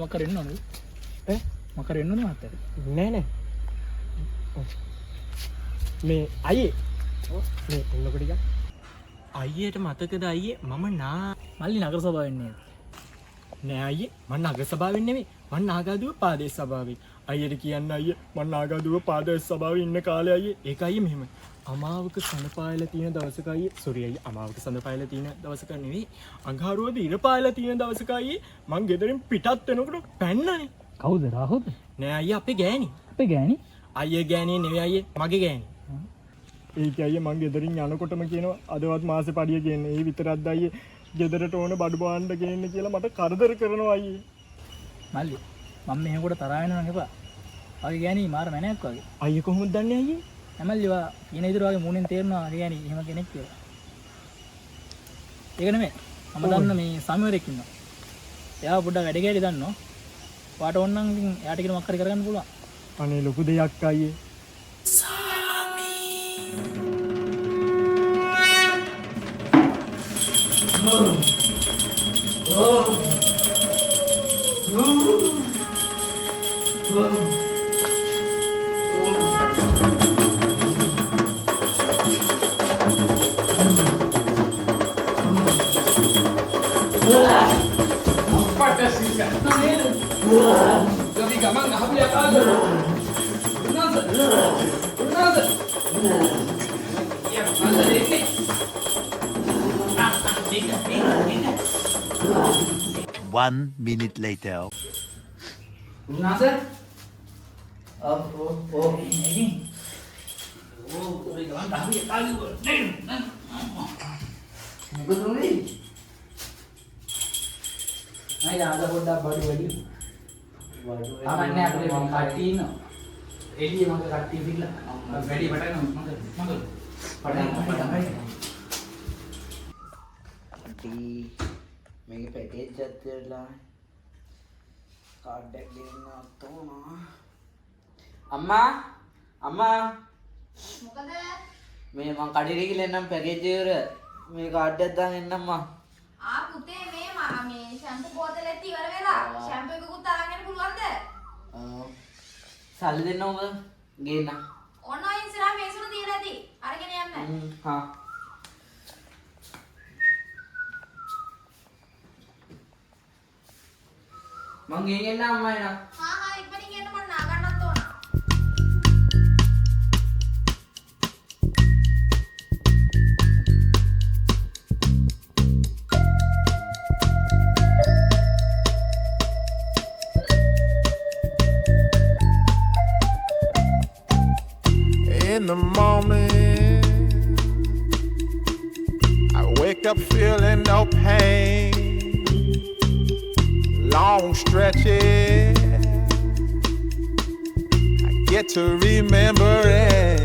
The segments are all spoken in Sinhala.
මකර එන්න ඕනද? මකර එන්න ඕනද මහත්තයා? නෑ. මේ අයියේ. මේ එන්නකොට ටිකක්. අයියට මතකද අයියේ මම මල්ලි නගර සභාවෙන් නේද? නෑ අයියේ මම නගර සභාවෙන් නෙමෙයි. මම නාගාදුව පාදේශ සභාවෙන්. අයියට කියන්න අයියේ මම නාගාදුව පාදේශ සභාවේ ඉන්න කාලේ අයියේ. ඒක අයියේ මෙහෙම. අමාවක සඳපායලා තියෙන දවසක අයියේ. සෝරි අයියේ අමාවක සඳපායලා තියෙන දවසක නෙවෙයි. අඟහරුවද ඉර පායලා තියෙන දවසක අයියේ මං ගෙදරින් පිටත් වෙනකොට පැන්නනේ. කවුද රාහුල්ද? නෑ අයියේ අපේ ගෑණි. අපේ ගෑණි? අයියේ ගෑණි නෙවෙයි අයියේ මගේ ගෑණි. ඒක අයියේ මං ගෙදරින් යනකොටම කියනවා අදවත් මාසේ පඩිය ගේන්නේ. ඒ විතරක්ද අයියේ ගෙදරට ඕන බඩු බාන්න ගේන්න කියලා මට කරදර කරනවා අයියේ. මල්ලි මම මෙහෙකට තරහ වෙනවා නෙපා. වගේ ගෑණි මාර මැනයක් වගේ. අයියේ කොහොමද දන්නේ අයියේ? ඇමල්ලිවා කියන විදිහට වගේ මූණෙන් තේරෙනවා ගෑණි එහෙම කෙනෙක් කියලා. ඒක නෙමෙයි. මම දන්න මේ සමීරෙක් ඉන්නවා. එයා පොඩ්ඩක් වැඩ කැරි දන්නවා. වාට ඕන නම් ඉතින් එයාට කියලා මොකක් හරි කරගන්න පුළුවන්. අනේ ලොකු දෙයක් අයියේ. One minute later. Nasir? Oh. Ini. Jangan tapi kali gua. Betul ni. Nah, ada boda body. Amannya aku mau katin. Ini mau katin bila. Ready button. Mangga. Button. මේක පැකේජ් එකක් තියලා කාඩ් එක දෙන්න අතෝනා අම්මා මොකද මේ මං කඩේට ගිහලා එන්නම් පැකේජ් එක මේ කාඩ් එකක් දාන් එන්නම් මං පුතේ මේ ෂැම්පූ බෝතලෙත් ඉවර වෙලා ෂැම්පූ එකකුත් අරන් එන්න පුළුවන්ද සල්ලි දෙන්න ඕක ගේන්න ඔන්න ඔය ඉස්සරහා මේසුන තියලා ඇති අරගෙන යන්න හා මං ගෙන් එන්න අම්මා එනවා හා ඉක්මනින් එන්න මම නාගන්නත් ඕන In the morning, I wake up feeling no pain. Long stretches, I get to remember it.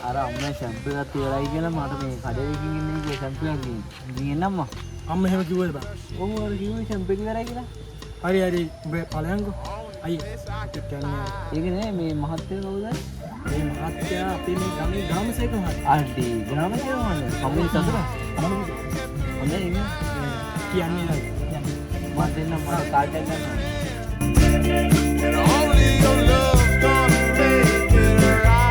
අර අම්මා ෂැම්පූ එකක් තියලායි කියලා මට මේ කඩේකින් ඉන්නේ කිය ෂැම්පූ එකක් ගිහින් එන්න අම්මා අම්ම එහෙම කිව්වද බං? ඔව් අර කිව්වේ ෂැම්පූ එක ඉවරයි කියලා හරි උඹ ඵලයන්කෝ අයියේ ඒක කියන්නේ ඒක නේ මේ මහත්තයා කවුද මේ මහත්තයා අපේ මේ ගමේ ග්‍රාමසේවක මහත්තයා අඩි ග්‍රාමසේවක මහත්තයා කවුද සතුට හොඳයි ඉන්නේ කියන්නේ නැහැ මම දෙන්න මට කාඩ් එකක් ගන්න And only your love gonna make it right.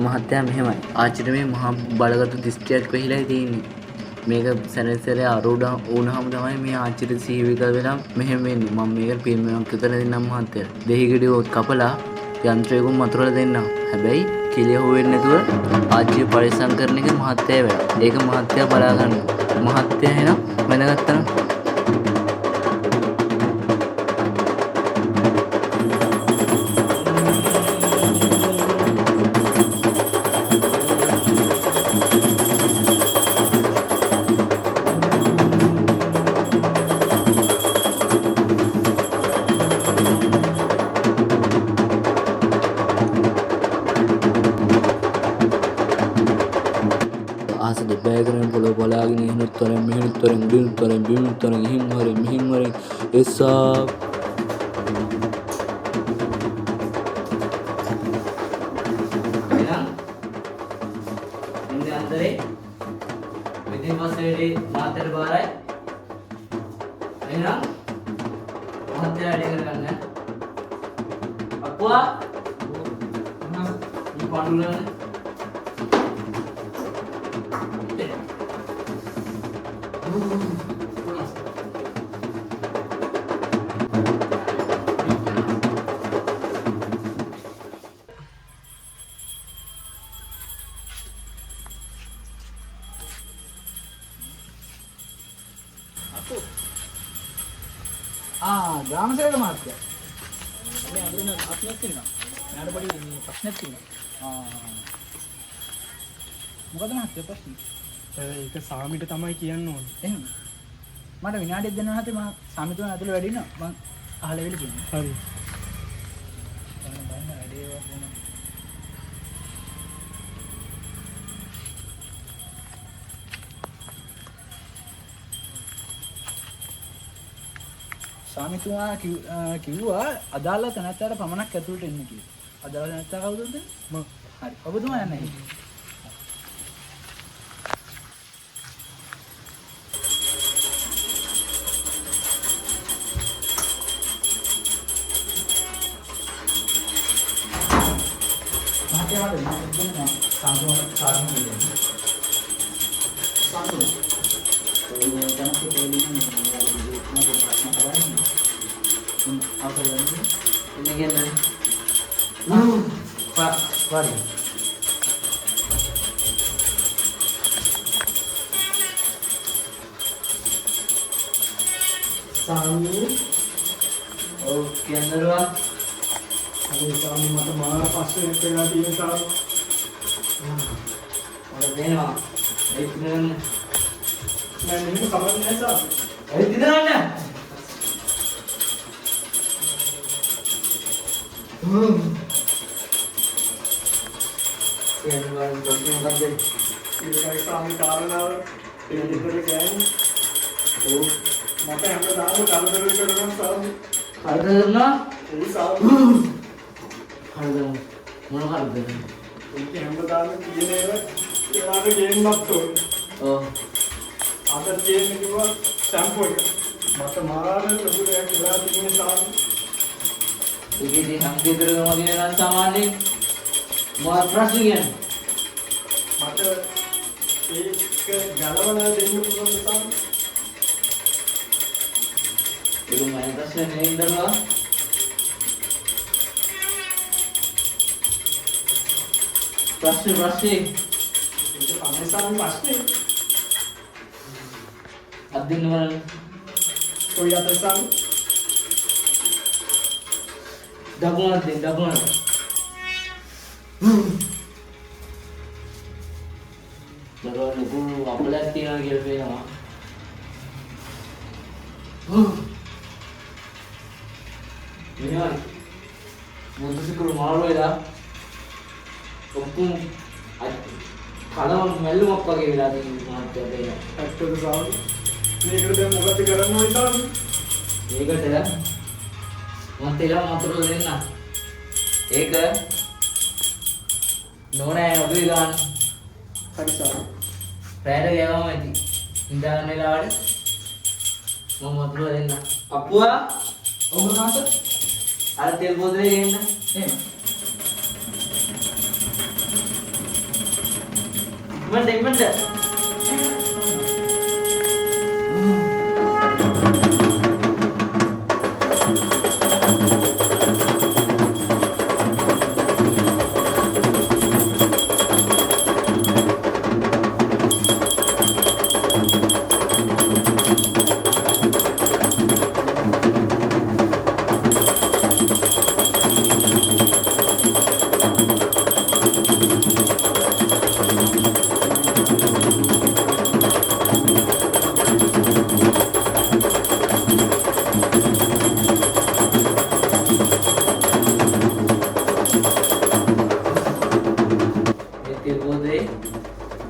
මහත්තයා මෙහෙමයි ආච්චිට මේ මහා බලගතු දිස්ත්‍රික්කයක් වෙහිලා තියෙන්නේ මේක සැනසෙලේ අරුඩ වුණාම තමයි මේ ආච්චිට සීවික වෙලා මෙහෙම වෙන්නේ මම මේක පේමයක් කරලා දෙන්නම් මහත්තයා දෙහිගඩිය කපලා යන්ත්‍රයකින් මතුරලා දෙන්නම් හැබැයි කිලිය හොවෙන්නේ නැතුව ආච්චිය පරිස්සම් කරන එක මහත්තයා වැඩ ඒක මහත්තයා බලා ගන්න මහත්තයා එහෙනම් වැඳගත්තා ආස දෙපෑ කරන පොළොව බලාගෙන එහෙනුත් තොරෙන් මෙහෙනුත් තොරෙන් උඩිනුත් තොරෙන් බිමිනුත් තොරෙන් ගිහින් හොරෙන් මිහින් හොරෙන් එසා එහෙනම් ඉන්නේ අන්තරේ විදින් වශයෙන් මාතර බාරයි. එහෙනම් මහත්ය වැඩ කරගන්න. අප්පුවා මේ පඳුරන ග්‍රාම සේවක මහත්තයා. මේ අඳුරන ආත්මයක් තියෙනවා. මට පොඩි මේ ප්‍රශ්නයක් තියෙනවා. මොකද මහත්තයා ප්‍රශ්නේ? ඒක සාමිට තමයි කියන්න ඕනේ. එහෙනම් මට විනාඩියක් දෙන්න නැති මම සාමිතුන් ඇතුළේ වැඩි ඉන්නවා. මම අහලා වෙලි කියන්න. හරි. සාමිතුමා කිව්වා අදාළ තැනැත්තාට පමණක් ඇතුළට එන්න කියලා. අදාළ තැනැත්තා කවුද? මම. හරි. ඔබතුමා යන්නේ.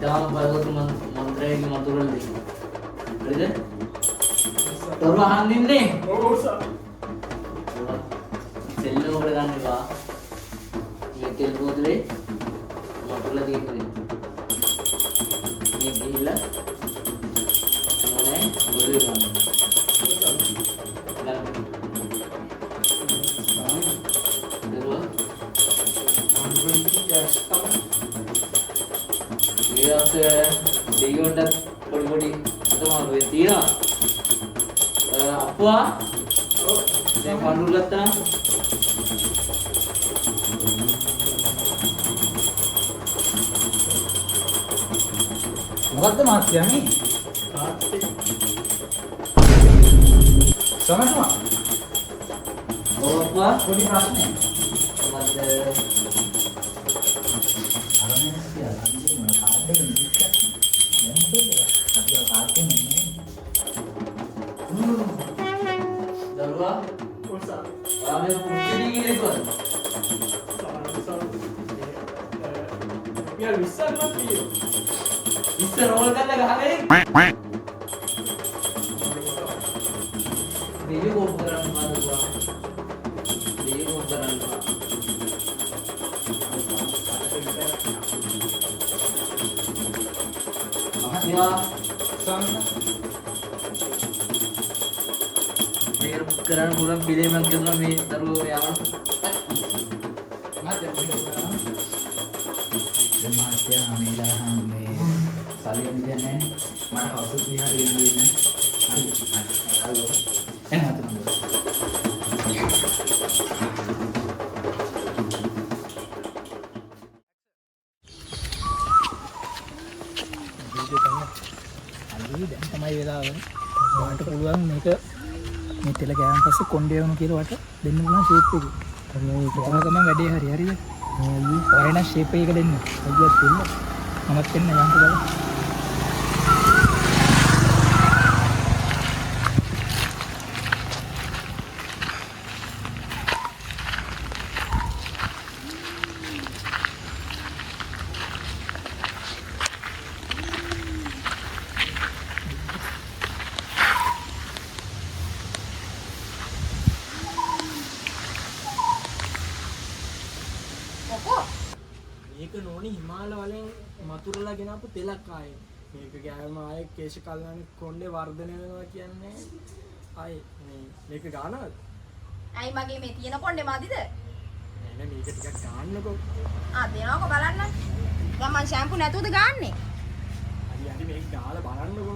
තාම බලගතු මන්ත්‍රයේ මතුරල් දෙන්න. හරිද? තොර අහන්න ඉන්නේ. ඔව් සර්. සෙල්ලම උඩ ගන්න එපා. මේ තෙල් බෝතලේ මතුරලා තියෙන්නේ. මේ ගිහිල්ලා මොනේ බොරුවේ ගන්න. දෙයියොන්ට පොඩි අතමාරු වෙ තියෙනවා. අප්පුවා දැන් කඳුළු ගත්තා නම් මොකද්ද මාත්‍යා මේ? සමහරවිට ඔව් අප්පුවා පොඩි ප්‍රශ්නයක්. මොකද්ද? දරුවා ඔව් සර්. ආවේ කුටි ගිලේකෝ. යා විශ්වාසවත් කියෝ. ඉස්සර රෝල් කරලා ගහගෙන දෙවියෝ කෝප කරන්න පාදුවා. දෙවියෝ කෝප කරන්න පා. මහත්මයා මේක කරන්න පුළුවන් පිළිමයක් කරනවා මේ දරුවෝ යවන. මාත්‍යා මේලා මේ සල්ලි දෙන්නේ නැහැ. මට අවුරුදු 30 හරි වෙනවා. හරි. එනවා තමයි. දැන් තමයි වෙලාව. ඔයාලට පුළුවන් මේක මේ තෙල ගෑවන් පස්සේ කොණ්ඩේ වුණ කියලා වට දෙන්න පුළුවන් ෂේප් එක. තමයි ඒක තමයි වැඩේ හරි හරිද? ඔයාලා නම් ෂේප් එක දෙන්න. අයියත් දෙන්න. මමත් දෙන්න යන්න බලන්න. මේක නෝනි හිමාල වලින් මතුරලා ගෙනාපු තෙලක් ආයේ. මේක ගෑවම ආයේ කේශ කල්ලානේ කොණ්ඩේ වර්ධනය වෙනවා කියන්නේ ආයේ මේක ගන්නවද? ඇයි මගේ මේ තියෙන කොණ්ඩේ මදිද? නෑ මේක ටිකක් ගන්නකො. දෙනවකෝ බලන්න. දැන් මං ෂැම්පු නැතුවද ගන්නෙ? හරි මේක ගාලා බලන්නකො.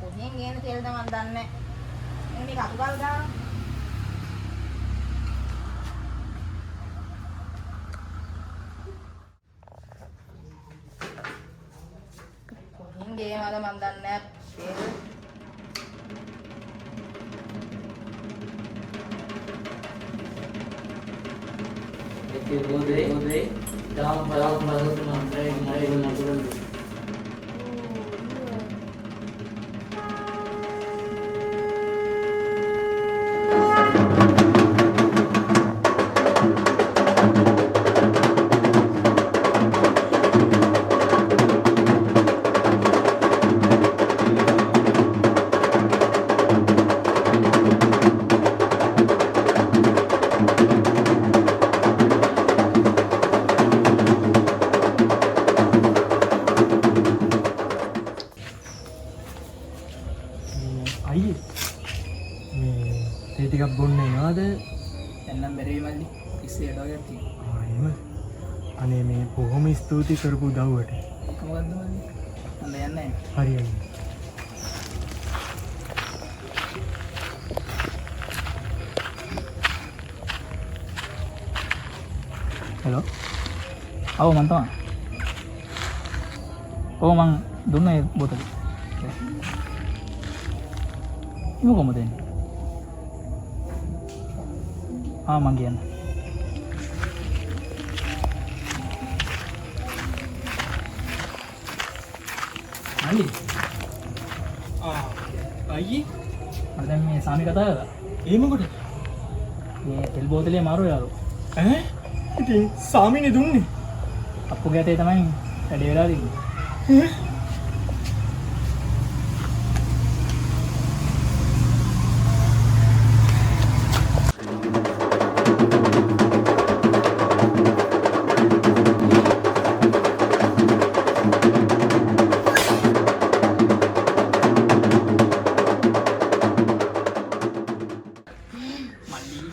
කොහෙන් ගේන තෙල්ද මන් දන්නේ නැහැ. එන්න මේක අතුගල් ගන්න. ගේමද මන් දන්නේ නැහැ. ඒක බෝදේ තාම බලගතු මන්ත්‍රයේ මතුරල් දෙන්න. ටිකක් බොන්න එනවාද? එන්නම් බැරි මල්ලි. ඉස්සේ යඩවගෙන තියෙනවා. එහෙම. අනේ මේ බොහොම ස්තුති කරපු උදව්වට. මොකද්ද මල්ලි? අන්න යන්නේ. හරියයි. හලෝ. ඔව් මන් තමයි. ඔව් මං දුන්නේ බෝතල. ඉමු කොහමද එන්නේ? මං කියන්න. අලි. අයියේ මට දැන් මේ සාමි කතා කරා. ඒ මොකටද? මේ තෙල් බෝතලේ මාරු යාලු. ඈ? ඉතින් සාමිනේ දුන්නේ. අප්පු ගැටේ තමයි වැඩේ වෙලා තියෙන්නේ. මල්ලි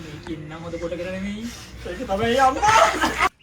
මේක ඉන්න හොඳ කොට කරන්නේ. ඒක තමයි අම්මා.